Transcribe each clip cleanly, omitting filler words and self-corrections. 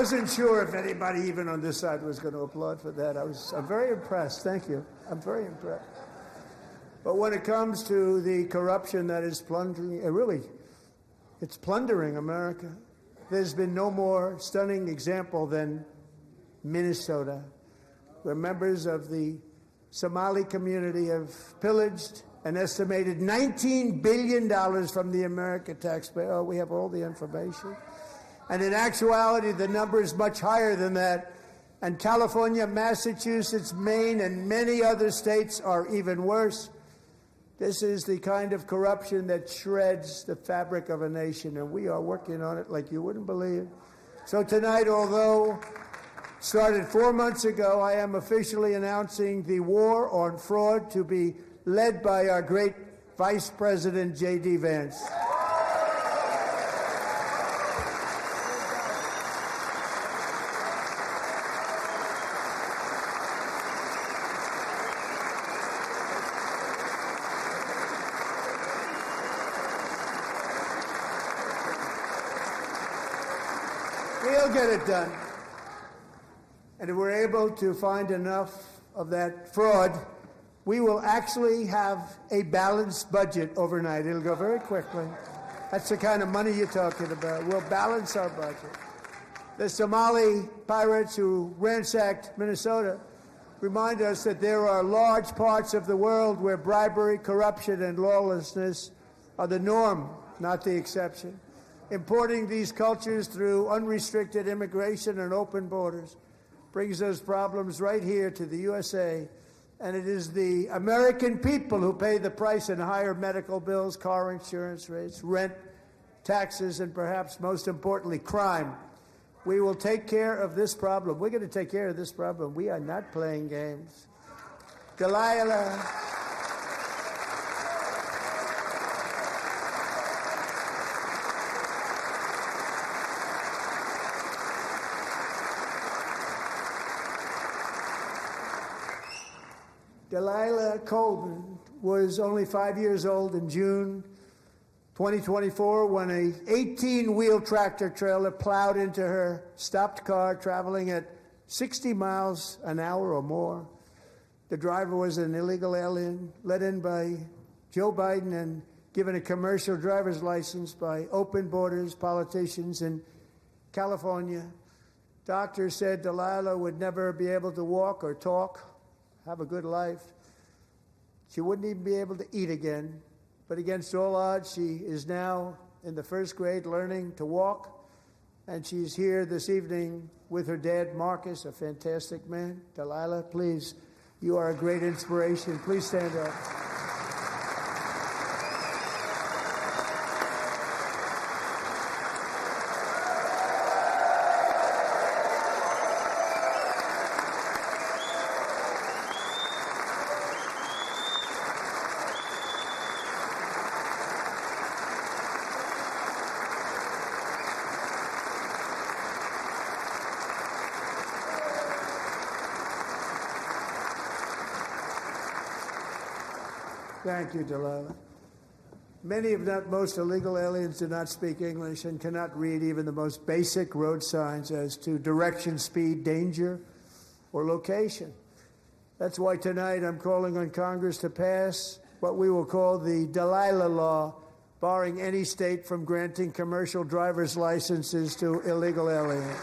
wasn't sure if anybody even on this side was going to applaud for that. I'm very impressed. Thank you. I'm very impressed. But when it comes to the corruption that is plundering, it's plundering America. There's been no more stunning example than Minnesota, where members of the Somali community have pillaged an estimated $19 billion from the American taxpayer. Oh, we have all the information. And in actuality, the number is much higher than that. And California, Massachusetts, Maine, and many other states are even worse. This is the kind of corruption that shreds the fabric of a nation, and we are working on it like you wouldn't believe. So tonight, although started 4 months ago, I am officially announcing the war on fraud to be led by our great Vice President, J.D. Vance. We'll get it done. And if we're able to find enough of that fraud, we will actually have a balanced budget overnight. It'll go very quickly. That's the kind of money you're talking about. We'll balance our budget. The Somali pirates who ransacked Minnesota remind us that there are large parts of the world where bribery, corruption, and lawlessness are the norm, not the exception. Importing these cultures through unrestricted immigration and open borders brings those problems right here to the USA. And it is the American people who pay the price in higher medical bills, car insurance rates, rent, taxes, and perhaps most importantly, crime. We will take care of this problem. We're going to take care of this problem. We are not playing games. Delilah. Delilah Coleman was only 5 years old in June 2024 when a 18-wheel tractor trailer plowed into her stopped car traveling at 60 miles an hour or more. The driver was an illegal alien let in by Joe Biden and given a commercial driver's license by open borders politicians in California. Doctors said Delilah would never be able to walk or talk, have a good life. She wouldn't even be able to eat again. But against all odds, she is now in the first grade learning to walk. And she's here this evening with her dad, Marcus, a fantastic man. Delilah, please, you are a great inspiration. Please stand up. Thank you, Delilah. Many, if not most, illegal aliens do not speak English and cannot read even the most basic road signs as to direction, speed, danger, or location. That's why tonight I'm calling on Congress to pass what we will call the Delilah Law, barring any state from granting commercial driver's licenses to illegal aliens.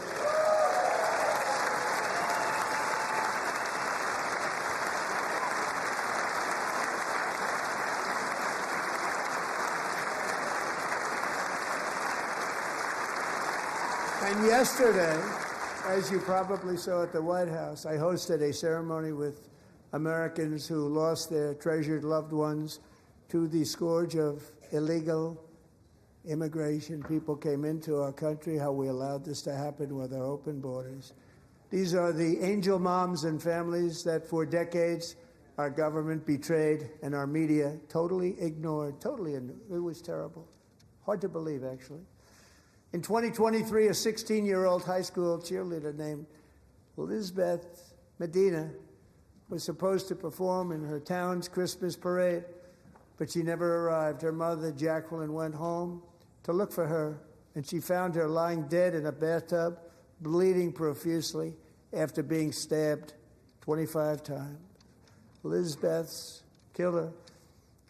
And yesterday, as you probably saw at the White House, I hosted a ceremony with Americans who lost their treasured loved ones to the scourge of illegal immigration. People came into our country, how we allowed this to happen with our open borders. These are the angel moms and families that for decades our government betrayed and our media totally ignored. It was terrible. Hard to believe, actually. In 2023, a 16-year-old high school cheerleader named Elizabeth Medina was supposed to perform in her town's Christmas parade, but she never arrived. Her mother, Jacqueline, went home to look for her, and she found her lying dead in a bathtub, bleeding profusely after being stabbed 25 times. Lisbeth's killer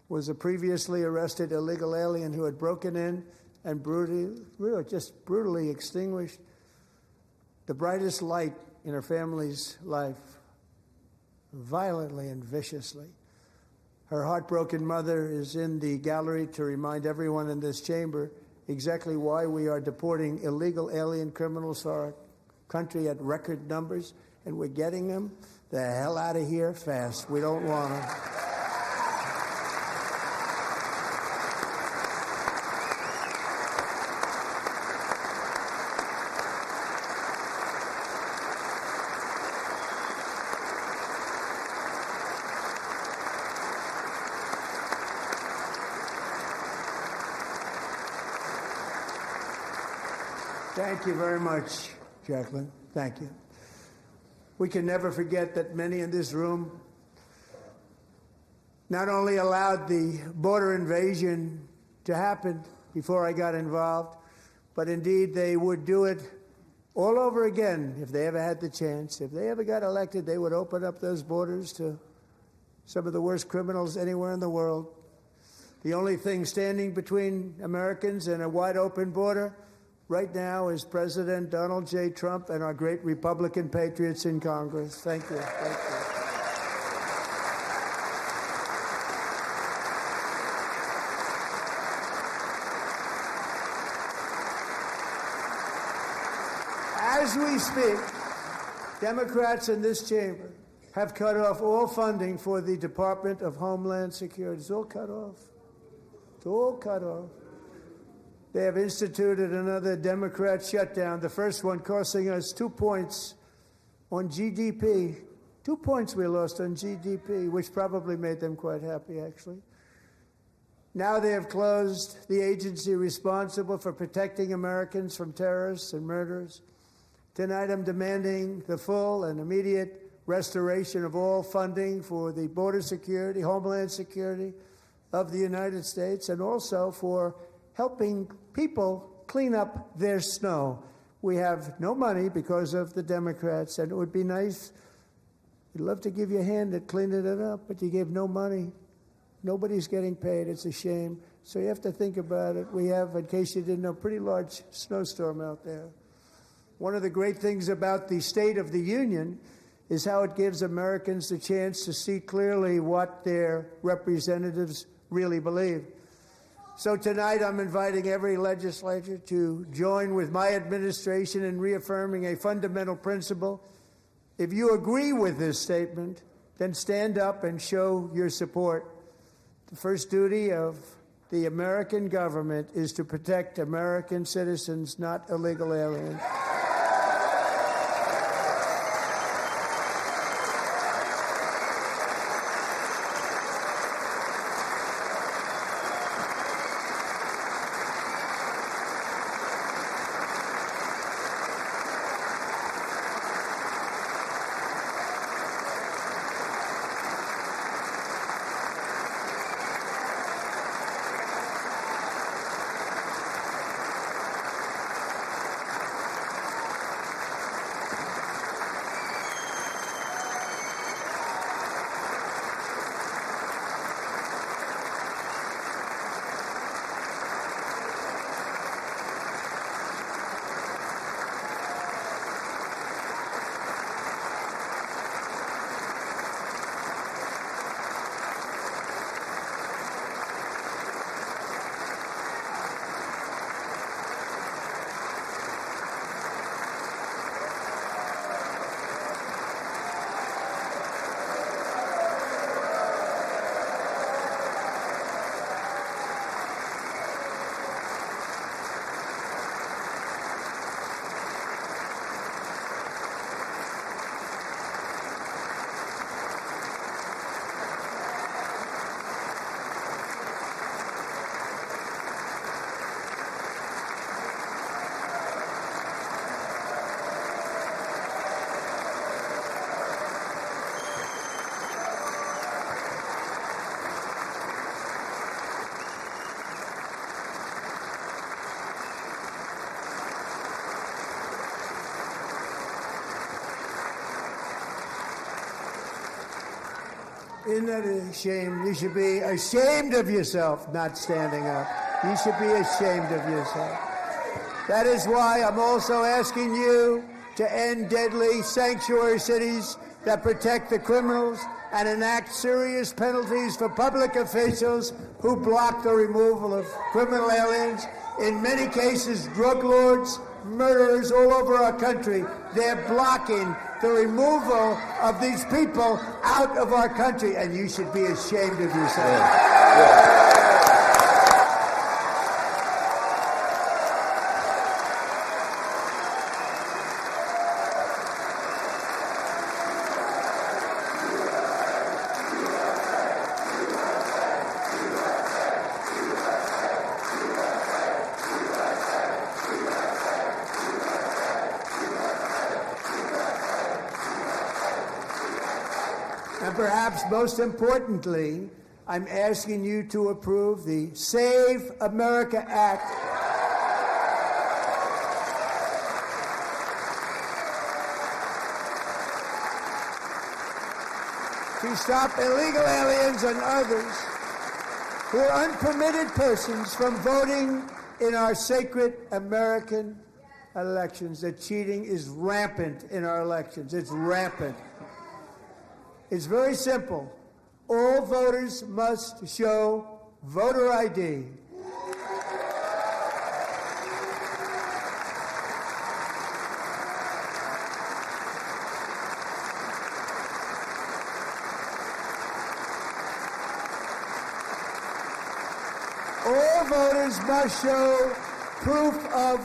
was a previously arrested illegal alien who had broken in and brutally extinguished the brightest light in her family's life, violently and viciously. Her heartbroken mother is in the gallery to remind everyone in this chamber exactly why we are deporting illegal alien criminals to our country at record numbers, and we're getting them the hell out of here fast. We don't want them. Thank you very much, Jacqueline. Thank you. We can never forget that many in this room not only allowed the border invasion to happen before I got involved, but indeed they would do it all over again if they ever had the chance. If they ever got elected, they would open up those borders to some of the worst criminals anywhere in the world. The only thing standing between Americans and a wide open border right now is President Donald J. Trump and our great Republican patriots in Congress. Thank you. Thank you. As we speak, Democrats in this chamber have cut off all funding for the Department of Homeland Security. It's all cut off. It's all cut off. They have instituted another Democrat shutdown, the first one costing us 2 points on GDP. 2 points we lost on GDP, which probably made them quite happy, actually. Now they have closed the agency responsible for protecting Americans from terrorists and murderers. Tonight I'm demanding the full and immediate restoration of all funding for the border security, Homeland Security of the United States, and also for helping people clean up their snow. We have no money because of the Democrats, and it would be nice. We'd love to give you a hand at cleaning it up, but you gave no money. Nobody's getting paid. It's a shame. So you have to think about it. We have, in case you didn't know, a pretty large snowstorm out there. One of the great things about the State of the Union is how it gives Americans the chance to see clearly what their representatives really believe. So tonight I'm inviting every legislator to join with my administration in reaffirming a fundamental principle. If you agree with this statement, then stand up and show your support. The first duty of the American government is to protect American citizens, not illegal aliens. Isn't that a shame? You should be ashamed of yourself not standing up. You should be ashamed of yourself. That is why I'm also asking you to end deadly sanctuary cities that protect the criminals and enact serious penalties for public officials who block the removal of criminal aliens. In many cases, drug lords, murderers all over our country, they're blocking the removal of these people out of our country, and you should be ashamed of yourself. Yeah. And perhaps most importantly, I'm asking you to approve the Save America Act. To stop illegal aliens and others who are unpermitted persons from voting in our sacred American elections. That cheating is rampant in our elections. It's rampant. It's very simple. All voters must show voter ID. All voters must show proof of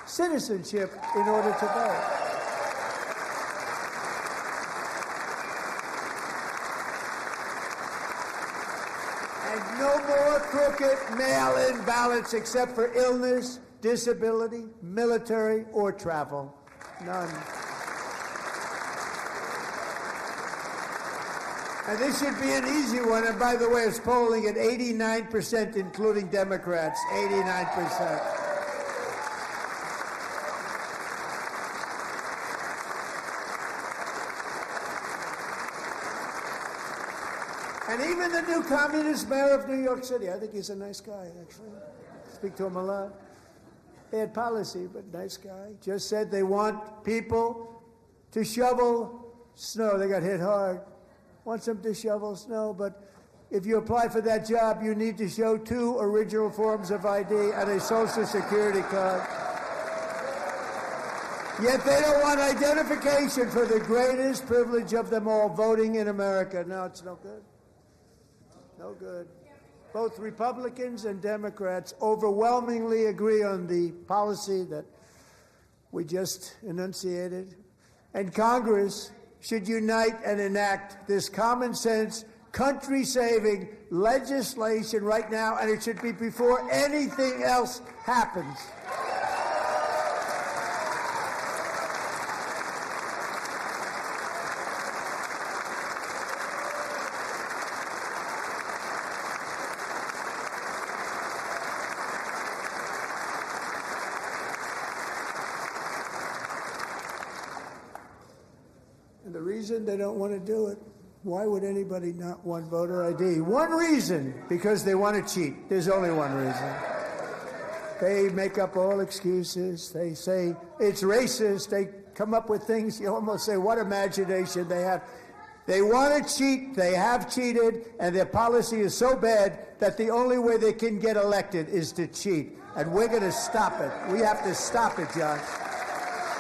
citizenship in order to vote. No more crooked mail-in ballots except for illness, disability, military, or travel. None. And this should be an easy one. And by the way, it's polling at 89%, including Democrats. 89%. And even the new communist mayor of New York City, I think he's a nice guy, actually. Speak to him a lot. Bad policy, but nice guy. Just said they want people to shovel snow. They got hit hard. Wants them to shovel snow, but if you apply for that job, you need to show 2 original forms of ID and a Social Security card. Yet they don't want identification for the greatest privilege of them all, voting in America. No, it's no good. No good. Both Republicans and Democrats overwhelmingly agree on the policy that we just enunciated. And Congress should unite and enact this common sense, country-saving legislation right now, and it should be before anything else happens. And the reason they don't want to do it, why would anybody not want voter ID? One reason, because they want to cheat. There's only one reason. They make up all excuses. They say it's racist. They come up with things you almost say, what imagination they have. They want to cheat. They have cheated. And their policy is so bad that the only way they can get elected is to cheat. And we're going to stop it. We have to stop it, John.